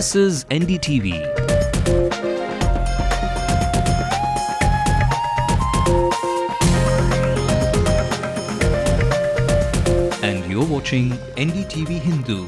This is NDTV. And you're watching NDTV Hindu.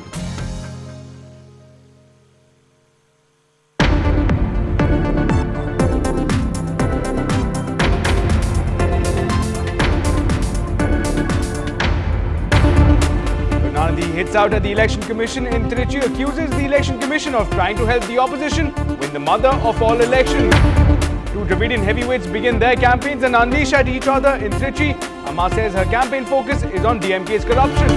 Hits out at the Election Commission in Trichy, accuses the Election Commission of trying to help the opposition win the mother of all elections. Two Dravidian heavyweights begin their campaigns and unleash at each other in Trichy. Amma says her campaign focus is on DMK's corruption.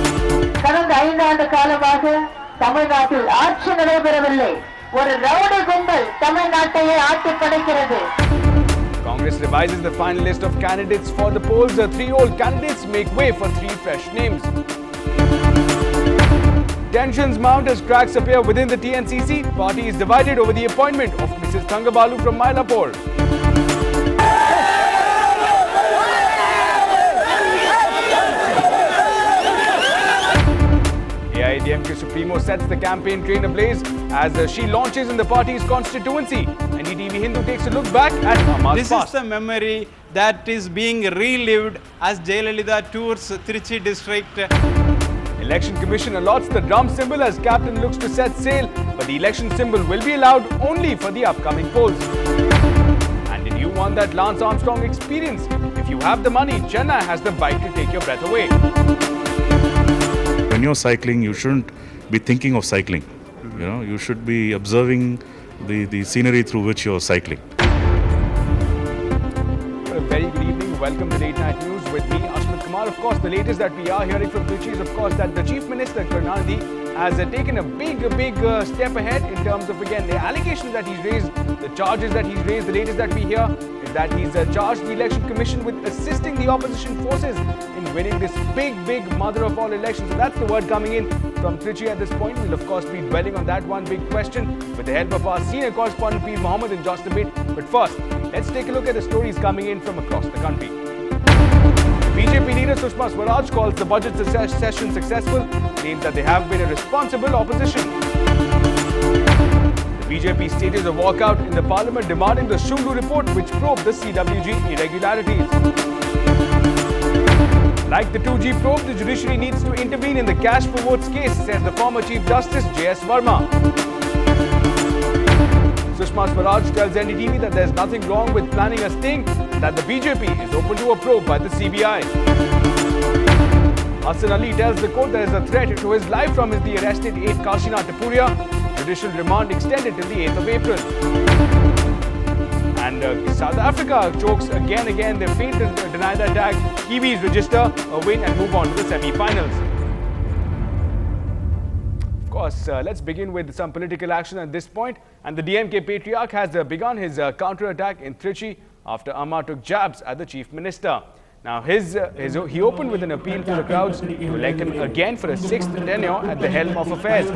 Congress revises the final list of candidates for the polls. The three old candidates make way for three fresh names. Tensions mount as cracks appear within the TNCC. Party is divided over the appointment of Mrs. Thangabalu from Mylapore. AIADMK Supremo sets the campaign train ablaze as she launches in the party's constituency. NDTV Hindu takes a look back at Amma's past. This is the memory that is being relived as Jayalalitha tours Trichy district. Election Commission allots the drum symbol as captain looks to set sail, but the election symbol will be allowed only for the upcoming polls. And did you want that Lance Armstrong experience? If you have the money, Chennai has the bike to take your breath away. When you're cycling, you shouldn't be thinking of cycling. You know, you should be observing the scenery through which you're cycling. A very good evening. Welcome to Late Night News with me, Kumar. Of course, the latest that we are hearing from Trichy is, of course, that the Chief Minister, Karunanidhi, has taken a big step ahead in terms of, again, the allegations that he's raised, the charges that he's raised. The latest that we hear is that he's charged the Election Commission with assisting the opposition forces in winning this big mother of all elections. So that's the word coming in from Trichy at this point. We'll, of course, be dwelling on that one big question with the help of our senior correspondent, Pir Mohammed, in just a bit. But first, let's take a look at the stories coming in from across the country. BJP leader Sushma Swaraj calls the budget session successful, claims that they have been a responsible opposition. The BJP stages a walkout in the parliament demanding the Shundu report which probed the CWG irregularities. Like the 2G probe, the judiciary needs to intervene in the cash for votes case, says the former Chief Justice J.S. Verma. Sushma Swaraj tells NDTV that there's nothing wrong with planning a sting and that the BJP is open to a probe by the CBI. Hassan Ali tells the court there is a threat to his life from the arrested 8 Kashinath Tapuria. Judicial remand extended till the 8th of April. And South Africa chokes again. They failed to deny the attack. Kiwis register a win and move on to the semi-finals. Of course, let's begin with some political action at this point. And the DMK patriarch has begun his counter-attack in Trichy after Amma took jabs at the Chief Minister. Now, he opened with an appeal to the crowds to elect him again for a 6th tenure at the helm of affairs.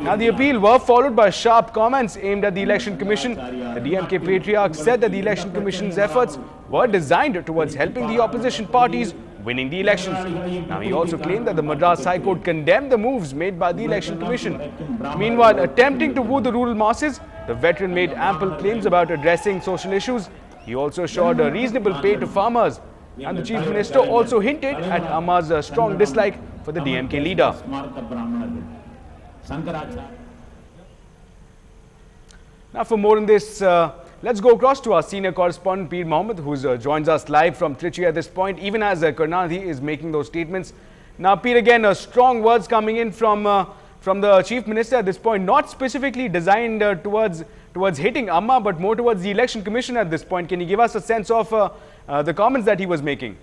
Now, the appeal were followed by sharp comments aimed at the Election Commission. The DMK patriarch said that the Election Commission's efforts were designed towards helping the opposition parties winning the elections. Now, he also claimed that the Madras High Court condemned the moves made by the Election Commission. Meanwhile, attempting to woo the rural masses, the veteran made ample claims about addressing social issues. He also assured a reasonable pay to farmers. And the Chief Minister also hinted at Amma's strong dislike for the DMK leader. Now, for more on this, let's go across to our senior correspondent, Pir Mohammed, who joins us live from Trichy at this point, even as Karunanidhi is making those statements. Now, Pir, again, strong words coming in from the Chief Minister at this point, not specifically designed towards hitting Amma, but more towards the Election Commission at this point. Can you give us a sense of the comments that he was making?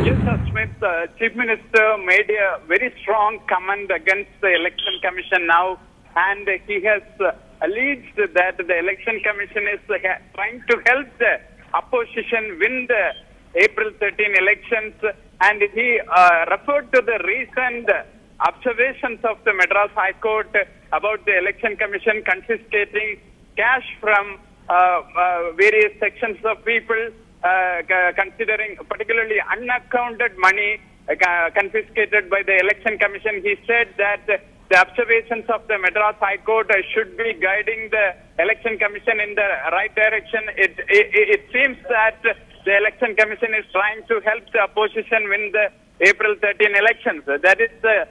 Yes, Smith, Chief Minister made a very strong comment against the Election Commission now, and he has alleged that the Election Commission is trying to help the opposition win the April 13 elections, and he referred to the recent observations of the Madras High Court about the Election Commission confiscating cash from various sections of people, considering particularly unaccounted money confiscated by the Election Commission. He said that the observations of the Madras High Court should be guiding the Election Commission in the right direction. It seems that the Election Commission is trying to help the opposition win the April 13 elections. That is the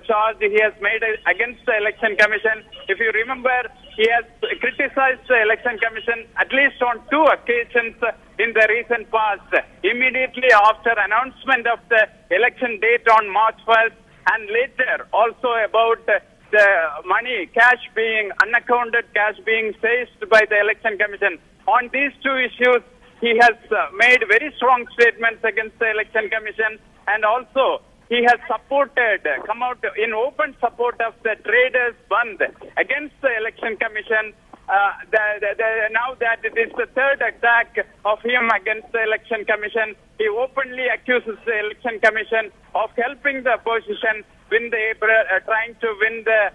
charge he has made against the Election Commission. If you remember, he has criticized the Election Commission at least on 2 occasions in the recent past. Immediately after announcement of the election date on March 1st, and later also about the money, cash being, unaccounted cash being seized by the Election Commission. On these 2 issues, he has made very strong statements against the Election Commission, and also he has come out in open support of the traders' band against the Election Commission. Now that it is the 3rd attack of him against the Election Commission, he openly accuses the Election Commission of helping the opposition win the trying to win the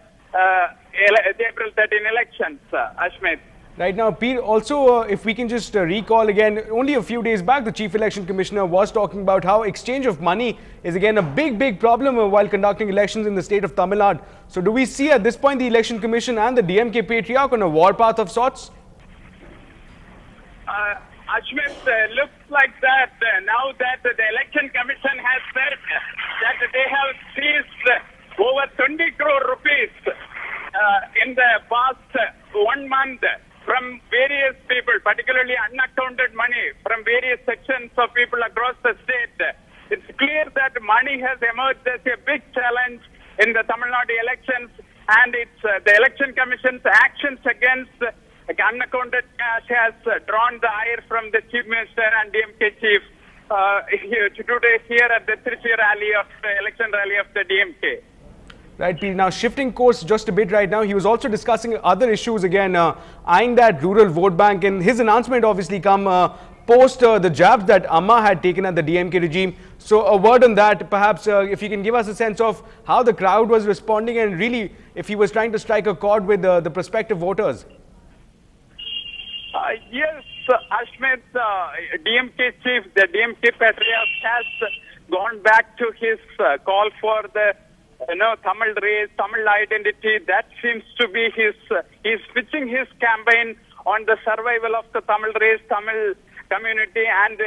April 13 elections. Ashmit. Right now, Peer, also if we can just recall again, only a few days back the Chief Election Commissioner was talking about how exchange of money is again a big problem while conducting elections in the state of Tamil Nadu. So do we see at this point the Election Commission and the DMK patriarch on a war path of sorts? Ashmit, looks like that now that the Election Commission has said that they have seized over 20 crore rupees in the past 1 month from various people, particularly unaccounted money from various sections of people across the state. It's clear that money has emerged as a big challenge in the Tamil Nadu elections, and it's the Election Commission's actions against unaccounted cash has drawn the ire from the Chief Minister and DMK Chief today here at the Trichy rally of the election rally of the DMK. Right, Pete. Now, shifting course just a bit right now, he was also discussing other issues again, eyeing that rural vote bank, and his announcement obviously come post the jabs that Amma had taken at the DMK regime. So a word on that, perhaps if you can give us a sense of how the crowd was responding and really if he was trying to strike a chord with the prospective voters. Yes, Ashmit, DMK chief, the DMK patriarch has gone back to his call for the Tamil race, Tamil identity. That seems to be he's pitching his campaign on the survival of the Tamil race, Tamil community, and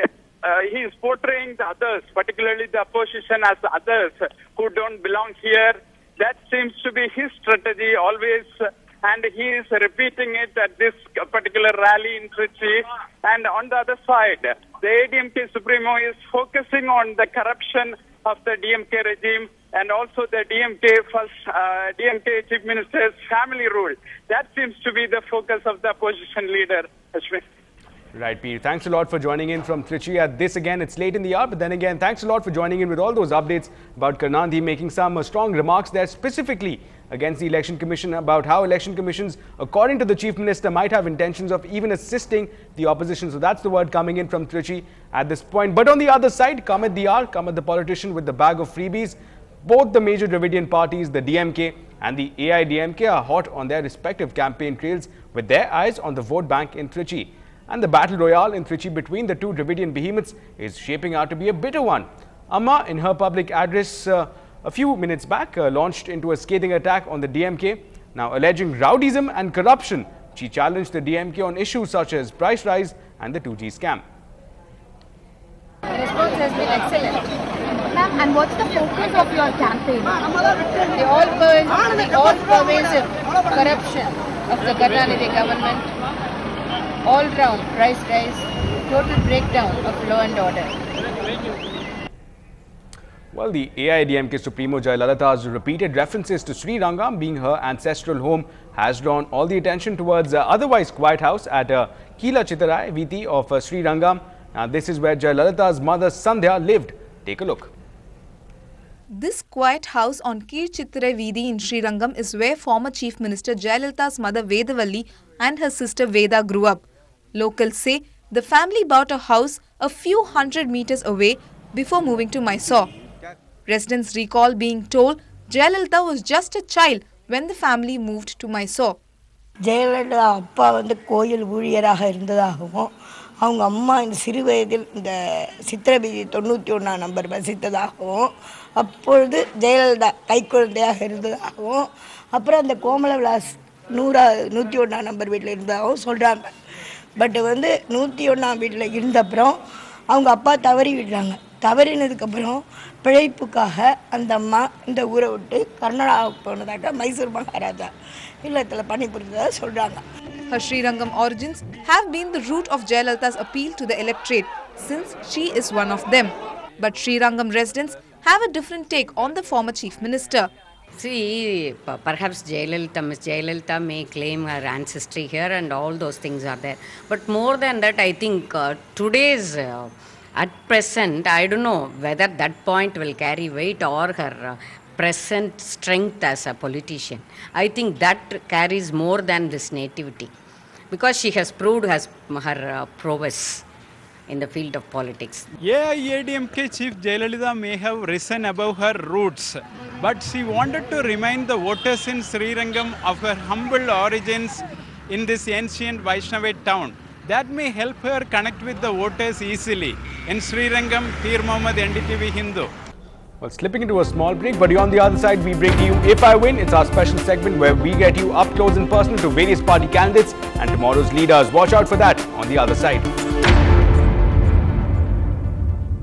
he is portraying the others, particularly the opposition, as others who don't belong here. That seems to be his strategy always, and he is repeating it at this particular rally in Trichy. And on the other side, the ADMK Supremo is focusing on the corruption of the DMK regime and also the DMK Chief Minister's family rule. That seems to be the focus of the opposition leader, Ashwin. Right, Peter. Thanks a lot for joining in from Trichy at this again. It's late in the hour, but then again, thanks a lot for joining in with all those updates about Karnandi making some strong remarks there specifically against the Election Commission about how Election Commissions, according to the Chief Minister, might have intentions of even assisting the opposition. So that's the word coming in from Trichy at this point. But on the other side, Kamad Diyar, Kamad the politician with the bag of freebies. Both the major Dravidian parties, the DMK and the AIDMK, are hot on their respective campaign trails with their eyes on the vote bank in Trichy. And the battle royale in Trichy between the two Dravidian behemoths is shaping out to be a bitter one. Amma, in her public address a few minutes back, launched into a scathing attack on the DMK. Now alleging rowdyism and corruption, she challenged the DMK on issues such as price rise and the 2G scam. The response has been excellent. Ma'am, and what's the focus of your campaign? The all-pervasive corruption of the Karnataka government, all-round price rise, total breakdown of law and order. Well, the AIDMK Supremo Jayalalitha's repeated references to Sri Rangam being her ancestral home has drawn all the attention towards otherwise quiet house at Keela Chitrai Veethi of Sri Rangam. Now, this is where Jayalalitha's mother Sandhya lived. Take a look. This quiet house on Keela Chitrai Veethi in Sri Rangam is where former Chief Minister Jayalalitha's mother Vedavalli and her sister Veda grew up. Locals say the family bought a house a few hundred meters away before moving to Mysore. Residents recall being told Jayalalitha was just a child when the family moved to Mysore. Jayalalitha அப்பா வந்து கோயில் ஊழியராக இருந்ததாகவும் அவங்க அம்மா இந்த சிறு வயதில் இந்த சித்திரவீதி 91 நம்பர் வசித்ததாகவும் அப்பொழுது ஜெயலலிதா கைக்குழந்தையாக இருந்ததாகவும் அப்புறம் அந்த கோமல விலாஸ் 101 நம்பர் வீட்டில் இருந்ததாகவும் சொல்கிறாங்க. பட் வந்து 101 வீட்டில் இருந்தப்புறம் அவங்க அப்பா தவறி விடுறாங்க. தவறினதுக்கப்புறம் பிழைப்புக்காக அந்த அம்மா இந்த ஊரை விட்டு கர்நாடகாவுக்கு போனதாக மைசூர் மகாராஜா இல்லத்தில் பணிபுரிந்ததாக சொல்கிறாங்க. Her Srirangam origins have been the root of Jayalalitha's appeal to the electorate since she is one of them. But Srirangam residents have a different take on the former chief minister. See, perhaps Miss Jayalalitha may claim her ancestry here and all those things are there. But more than that, I think today's, at present, I don't know whether that point will carry weight or her present strength as a politician. I think that carries more than this nativity. Because she has proved her prowess in the field of politics. AIADMK Chief Jayalalitha may have risen above her roots, but she wanted to remind the voters in Srirangam of her humble origins in this ancient Vaishnavite town. That may help her connect with the voters easily. In Srirangam, Peer Mohammed, NDTV Hindu. Well, slipping into a small break, but on the other side, we bring you If I Win. It's our special segment where we get you up close and personal to various party candidates and tomorrow's leaders. Watch out for that on the other side.